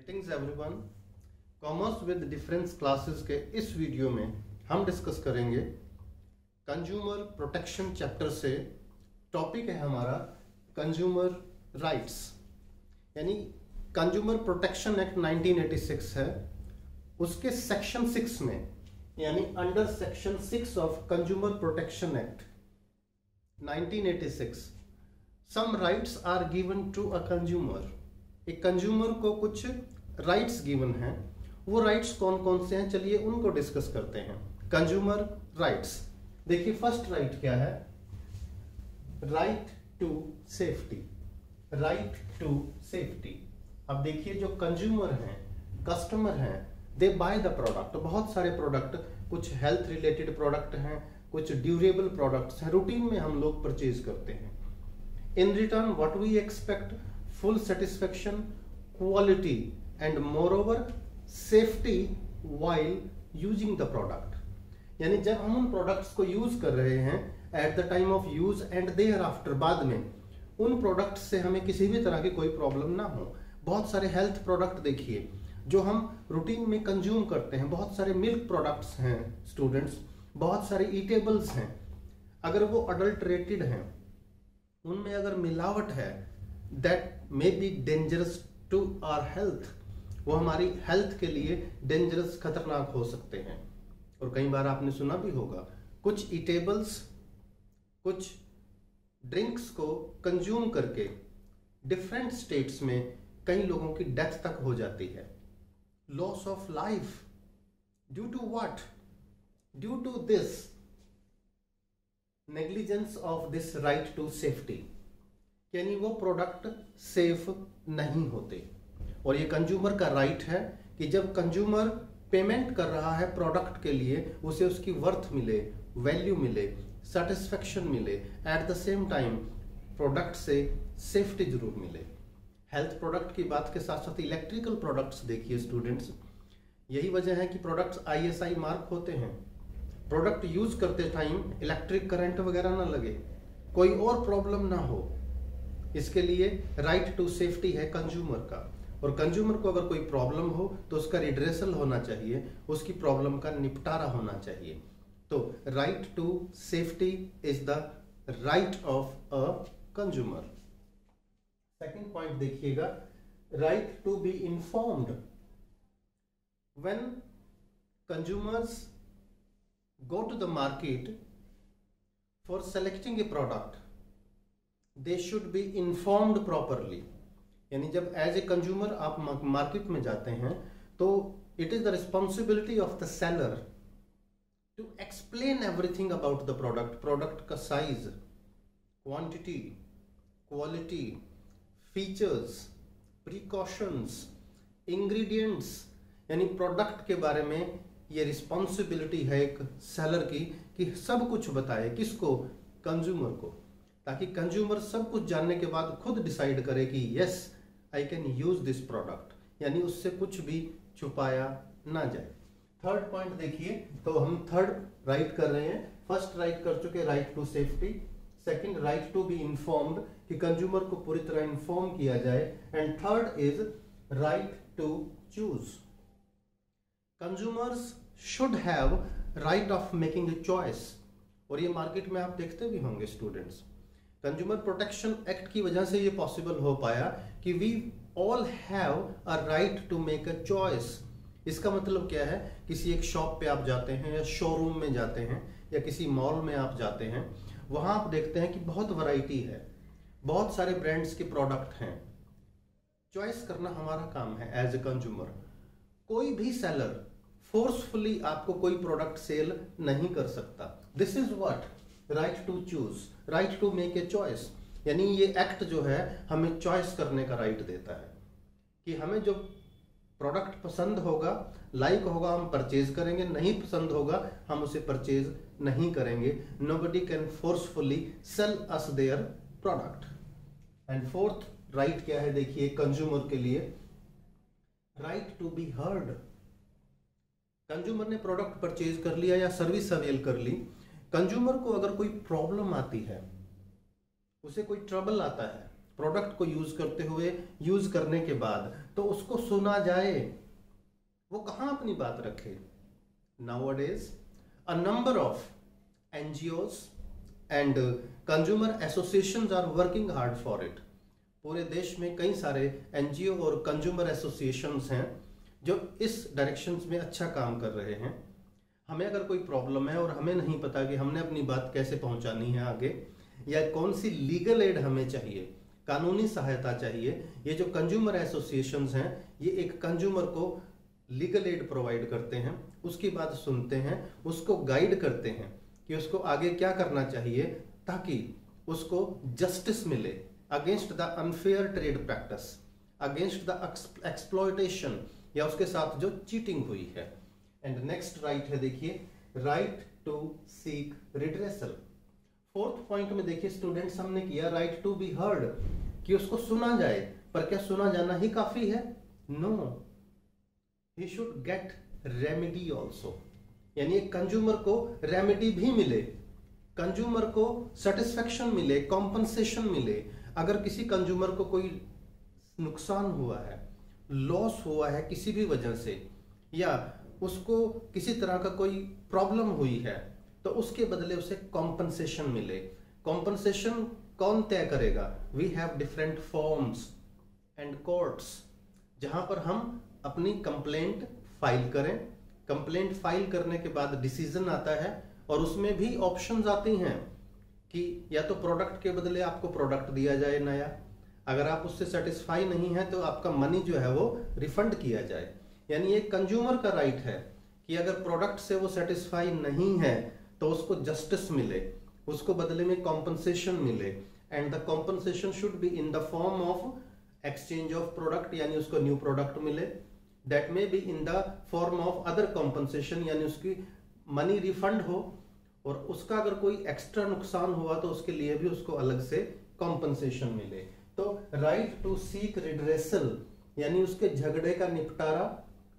Greetings everyone. Commerce with difference classes के इस video में हम डिस्कस करेंगे कंज्यूमर प्रोटेक्शन चैप्टर से। टॉपिक है हमारा कंज्यूमर राइट्स, यानी कंज्यूमर प्रोटेक्शन एक्ट 1986 है, उसके सेक्शन 6 में, यानी under section 6 of consumer protection act 1986 some rights are given to a consumer. एक कंज्यूमर को कुछ राइट्स गिवन हैं। वो राइट्स कौन कौन से हैं, चलिए उनको डिस्कस करते हैं। कंज्यूमर राइट्स, देखिए फर्स्ट राइट क्या है, right to safety. Right to safety. अब देखिए जो कंज्यूमर हैं, कस्टमर हैं, दे बाय द प्रोडक्ट। बहुत सारे प्रोडक्ट, कुछ हेल्थ रिलेटेड प्रोडक्ट हैं, कुछ ड्यूरेबल प्रोडक्ट्स हैं, रूटीन में हम लोग परचेज करते हैं। In return what we expect, full satisfaction, quality and moreover safety while using the product. यानी जब हम उन प्रोडक्ट्स को यूज कर रहे हैं, at the time of use and thereafter, बाद में उन प्रोडक्ट्स से हमें किसी भी तरह की कोई प्रॉब्लम ना हो। बहुत सारे हेल्थ प्रोडक्ट देखिए जो हम रूटीन में कंज्यूम करते हैं, बहुत सारे मिल्क प्रोडक्ट्स हैं स्टूडेंट्स, बहुत सारे ईटेबल्स हैं, अगर वो अडल्टरेटेड हैं, उनमें अगर मिलावट है, that may be dangerous to our health. वो हमारी हेल्थ के लिए डेंजरस, खतरनाक हो सकते हैं। और कई बार आपने सुना भी होगा, कुछ ईटेबल्स, कुछ ड्रिंक्स को कंज्यूम करके डिफरेंट स्टेट्स में कई लोगों की डेथ तक हो जाती है। Loss of life due to what? Due to this negligence of this right to safety, यानी वो प्रोडक्ट सेफ नहीं होते। और ये कंज्यूमर का राइट है कि जब कंज्यूमर पेमेंट कर रहा है प्रोडक्ट के लिए, उसे उसकी वर्थ मिले, वैल्यू मिले, सेटिस्फेक्शन मिले, at the same time product से सेफ्टी जरूर मिले। हेल्थ प्रोडक्ट की बात के साथ साथ इलेक्ट्रिकल प्रोडक्ट्स देखिए स्टूडेंट्स, यही वजह है कि प्रोडक्ट्स ISI मार्क होते हैं। प्रोडक्ट यूज करते टाइम इलेक्ट्रिक करंट वगैरह ना लगे, कोई और प्रॉब्लम ना हो, इसके लिए राइट टू सेफ्टी है कंज्यूमर का। और कंज्यूमर को अगर कोई प्रॉब्लम हो तो उसका रिड्रेसल होना चाहिए, उसकी प्रॉब्लम का निपटारा होना चाहिए। तो right to safety is the right of a consumer. Second point देखिएगा, right to be informed. When consumers go to the market for selecting a product, they should be informed properly। यानी जब as a consumer आप market में जाते हैं तो it is the responsibility of the seller to explain everything about the product. Product का size, quantity, quality, features, precautions, ingredients, यानी product के बारे में ये रिस्पॉन्सिबिलिटी है एक सेलर की कि सब कुछ बताए, किसको? कंज्यूमर को, ताकि कंज्यूमर सब कुछ जानने के बाद खुद डिसाइड करे कि yes I can use this product, यानी उससे कुछ भी छुपाया ना जाए। थर्ड पॉइंट देखिए, तो हम थर्ड राइट कर रहे हैं। फर्स्ट राइट कर चुके right to safety, second right to be informed कि कंज्यूमर को पूरी तरह इन्फॉर्म किया जाए, and third is right to choose. Consumers should have right of making a choice। और ये मार्केट में आप देखते भी होंगे स्टूडेंट्स, कंज्यूमर प्रोटेक्शन एक्ट की वजह से ये पॉसिबल हो पाया कि we all have a right to make a choice. इसका मतलब क्या है, किसी एक शॉप पे आप जाते हैं या शोरूम में जाते हैं या किसी मॉल में आप जाते हैं, वहां आप देखते हैं कि बहुत वैरायटी है, बहुत सारे ब्रांड्स के प्रोडक्ट हैं। चॉइस करना हमारा काम है एज ए कंज्यूमर। कोई भी सेलर फोर्सफुली आपको कोई प्रोडक्ट सेल नहीं कर सकता। This is what right to choose, right to make a choice. यानी ये एक्ट जो है हमें चॉइस करने का राइट देता है कि हमें जो प्रोडक्ट पसंद होगा, लाइक होगा, हम परचेज करेंगे, नहीं पसंद होगा हम उसे परचेज नहीं करेंगे। Nobody can forcefully sell us their product. And fourth right क्या है देखिए कंज्यूमर के लिए, right to be heard. Consumer ने प्रोडक्ट परचेज कर लिया या सर्विस अवेल कर ली, कंज्यूमर को अगर कोई प्रॉब्लम आती है, उसे कोई ट्रबल आता है, प्रोडक्ट को यूज करते हुए, यूज करने के बाद तो उसको सुना जाए, वो कहाँ अपनी बात रखे। Nowadays a number of NGOs and consumer associations are working hard for it. पूरे देश में कई सारे NGO और कंज्यूमर एसोसिएशंस हैं जो इस डायरेक्शंस में अच्छा काम कर रहे हैं। हमें अगर कोई प्रॉब्लम है और हमें नहीं पता कि हमने अपनी बात कैसे पहुंचानी है आगे, या कौन सी लीगल एड हमें चाहिए, कानूनी सहायता चाहिए, ये जो कंज्यूमर एसोसिएशंस हैं ये एक कंज्यूमर को लीगल एड प्रोवाइड करते हैं, उसकी बात सुनते हैं, उसको गाइड करते हैं कि उसको आगे क्या करना चाहिए ताकि उसको जस्टिस मिले against the unfair trade practice, against the exploitation, या उसके साथ जो चीटिंग हुई है। एंड नेक्स्ट राइट है, देखिए right to seek redressal. Fourth point में देखिए स्टूडेंट्स हमने किया राइट टू बी हर्ड, कि उसको सुना जाए, पर क्या सुना जाना ही काफी है? No, he should get remedy also, यानी एक कंज्यूमर को रेमेडी भी मिले, कंज्यूमर को सेटिस्फेक्शन मिले, कॉम्पनसेशन मिले। अगर किसी कंज्यूमर को कोई नुकसान हुआ है, लॉस हुआ है किसी भी वजह से, या उसको किसी तरह का कोई प्रॉब्लम हुई है, तो उसके बदले उसे कॉम्पनसेशन मिले। कॉम्पनसेशन कौन तय करेगा? We have different forms and courts, जहां पर हम अपनी कंप्लेंट फाइल करें। कंप्लेंट फाइल करने के बाद डिसीजन आता है, और उसमें भी ऑप्शंस आती हैं कि या तो प्रोडक्ट के बदले आपको प्रोडक्ट दिया जाए नया, अगर आप उससे सेटिस्फाई नहीं है तो आपका मनी जो है वो रिफंड किया जाए। यानी एक कंज्यूमर का राइट है कि अगर प्रोडक्ट से वो सेटिस्फाई नहीं है तो उसको जस्टिस मिले, उसको बदले में कॉम्पनसेशन मिले, and the compensation should be in the form of exchange of product, यानी उसको न्यू प्रोडक्ट मिले, that may be in the form of other compensation, यानी उसकी मनी रिफंड हो, और उसका अगर कोई एक्स्ट्रा नुकसान हुआ तो उसके लिए भी उसको अलग से कॉम्पनसेशन मिले। तो राइट टू सीक रिड्रेसल यानी उसके झगड़े का निपटारा,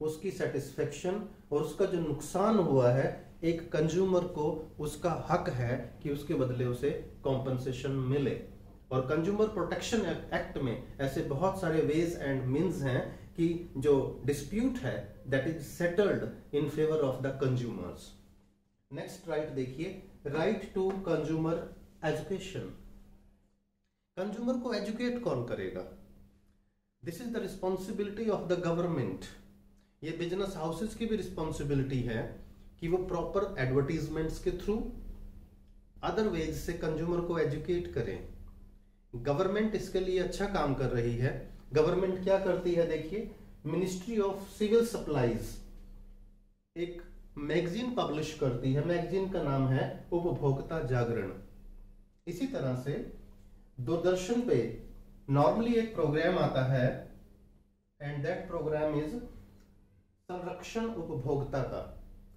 उसकी सेटिस्फेक्शन, और उसका जो नुकसान हुआ है एक कंज्यूमर को उसका हक है कि उसके बदले उसे कॉम्पनसेशन मिले। और कंज्यूमर प्रोटेक्शन एक्ट में ऐसे बहुत सारे वेज एंड मीन्स हैं कि जो डिस्प्यूट है that is settled in favour of the consumers. Next right देखिए, right to consumer education. Consumer को एजुकेट कौन करेगा? This is the responsibility of the government. ये बिजनेस हाउसेस की भी रिस्पॉन्सिबिलिटी है कि वो प्रॉपर एडवर्टीजमेंट्स के थ्रू अदर वेज से कंज्यूमर को एजुकेट करें। गवर्नमेंट इसके लिए अच्छा काम कर रही है। गवर्नमेंट क्या करती है देखिए, मिनिस्ट्री ऑफ सिविल सप्लाईज एक मैगजीन पब्लिश करती है, मैगजीन का नाम है उपभोक्ता जागरण। इसी तरह से दूरदर्शन पे नॉर्मली एक प्रोग्राम आता है एंड दैट प्रोग्राम इज संरक्षण उपभोक्ता का,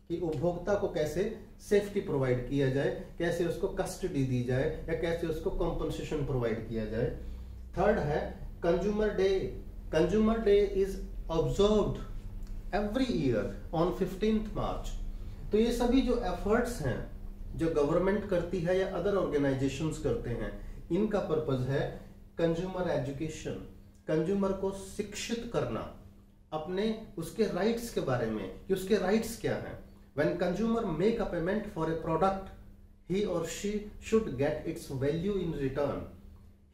कि उपभोक्ता को कैसे सेफ्टी प्रोवाइड किया जाए, कैसे उसको कस्टडी दी जाए, या कैसे उसको कॉम्पनसेशन प्रोवाइड किया जाए। थर्ड है consumer day. Consumer day is observed every year on 15th मार्च। तो ये सभी जो एफर्ट्स हैं जो गवर्नमेंट करती है या अदर ऑर्गेनाइजेशंस करते हैं, इनका पर्पज है कंज्यूमर एजुकेशन, कंज्यूमर को शिक्षित करना अपने उसके राइट्स के बारे में कि उसके राइट्स क्या हैं। When consumer make a payment for a product, he or she should get its value in return.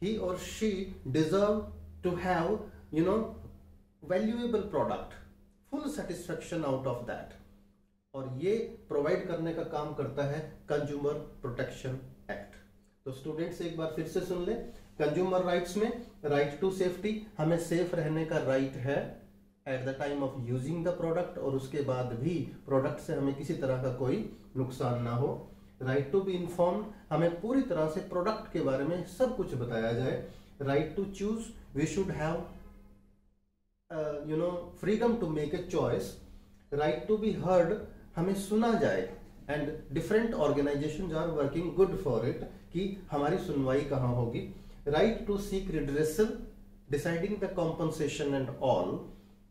He or she deserve to have valuable product, full satisfaction out of that. और ये provide करने का काम करता है consumer protection act. तो students एक बार फिर से सुन ले, कंज्यूमर राइट्स में राइट टू सेफ्टी, हमें सेफ रहने का राइट है at the time of using the product, और उसके बाद भी प्रोडक्ट से हमें किसी तरह का कोई नुकसान ना हो। राइट टू बी इन्फॉर्म्ड, हमें पूरी तरह से प्रोडक्ट के बारे में सब कुछ बताया जाए। Right to choose, we should have freedom to make a choice. Right to be heard, हमें सुना जाए, and different organisations are working good for it कि हमारी सुनवाई कहाँ होगी। Right to seek redressal, deciding the compensation and all.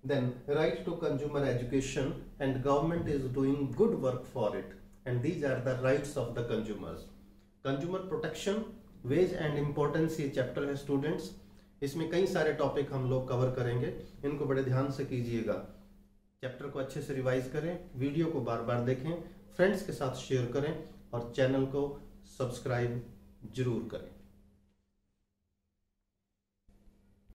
Then right to consumer education, and government is doing good work for it, and these are the rights of the consumers. Consumer protection, wage and importance ये chapter है students. इसमें कई सारे topic हम लोग cover करेंगे, इनको बड़े ध्यान से कीजिएगा। चैप्टर को अच्छे से रिवाइज करें, वीडियो को बार बार देखें, फ्रेंड्स के साथ शेयर करें और चैनल को सब्सक्राइब जरूर करें।